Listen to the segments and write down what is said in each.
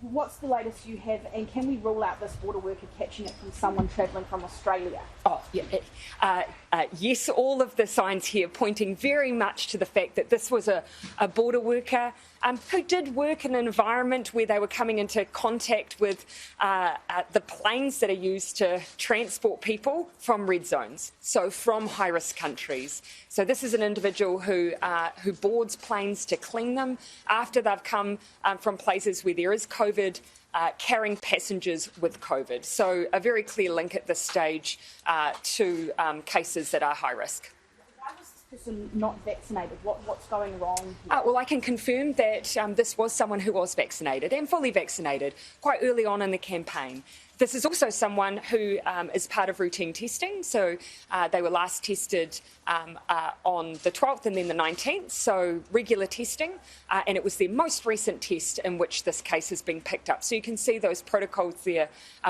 What's the latest you have, and can we rule out this border worker catching it from someone travelling from Australia? Oh, yeah. Yes, all of the signs here pointing very much to the fact that this was a border worker who did work in an environment where they were coming into contact with the planes that are used to transport people from red zones, so from high-risk countries. So this is an individual who boards planes to clean them after they've come from places where there is COVID, carrying passengers with COVID. So a very clear link at this stage to cases that are high risk. Why was this person not vaccinated? What's going wrong here? Well, I can confirm that this was someone who was vaccinated and fully vaccinated quite early on in the campaign. This is also someone who is part of routine testing. So they were last tested on the 12th and then the 19th, so regular testing. And it was their most recent test in which this case has been picked up. So you can see those protocols there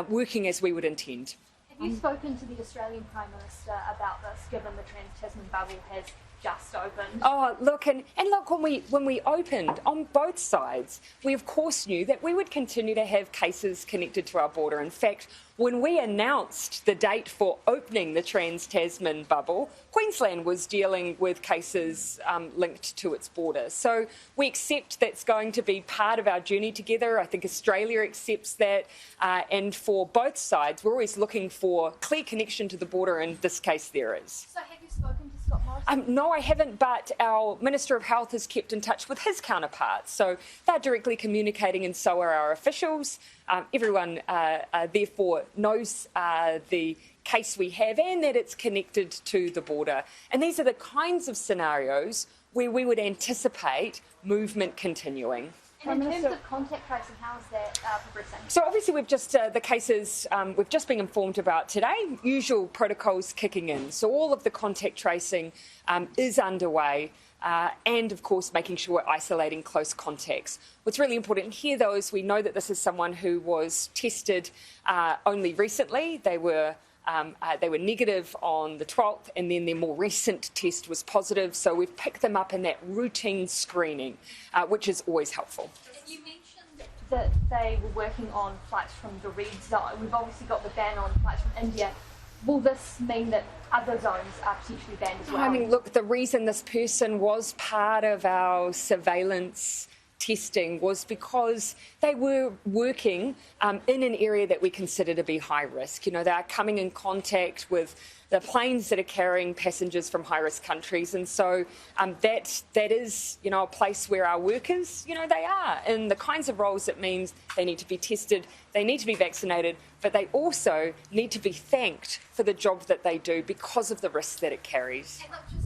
working as we would intend. Have you spoken to the Australian Prime Minister about this, given the trans-Tasman bubble has just opened? Oh, look, and look, when we opened on both sides, we of course knew that we would continue to have cases connected to our border. In fact, when we announced the date for opening the trans-Tasman bubble, Queensland was dealing with cases linked to its border. So we accept that's going to be part of our journey together. I think Australia accepts that. And for both sides, we're always looking for clear connection to the border. In this case, there is. So have you spoken to Scott Morrison? No, I haven't, but our Minister of Health has kept in touch with his counterparts. So they're directly communicating, and so are our officials. Everyone, therefore, knows the case we have and that it's connected to the border. And these are the kinds of scenarios where we would anticipate movement continuing. And in terms of contact tracing, how is that progressing? So obviously we've just, the cases we've just been informed about today, usual protocols kicking in. So all of the contact tracing is underway. And, of course, making sure we're isolating close contacts. What's really important here, though, is we know that this is someone who was tested only recently. They were negative on the 12th, and then their more recent test was positive. So we've picked them up in that routine screening, which is always helpful. And you mentioned that they were working on flights from the red zone. We've obviously got the ban on flights from India. Will this mean that other zones are potentially banned as well? I mean, look, the reason this person was part of our surveillance testing was because they were working in an area that we consider to be high risk. You know, they are coming in contact with the planes that are carrying passengers from high-risk countries, and so that is, you know, a place where our workers, you know, they are in the kinds of roles that means they need to be tested, they need to be vaccinated, but they also need to be thanked for the job that they do because of the risk that it carries. And look,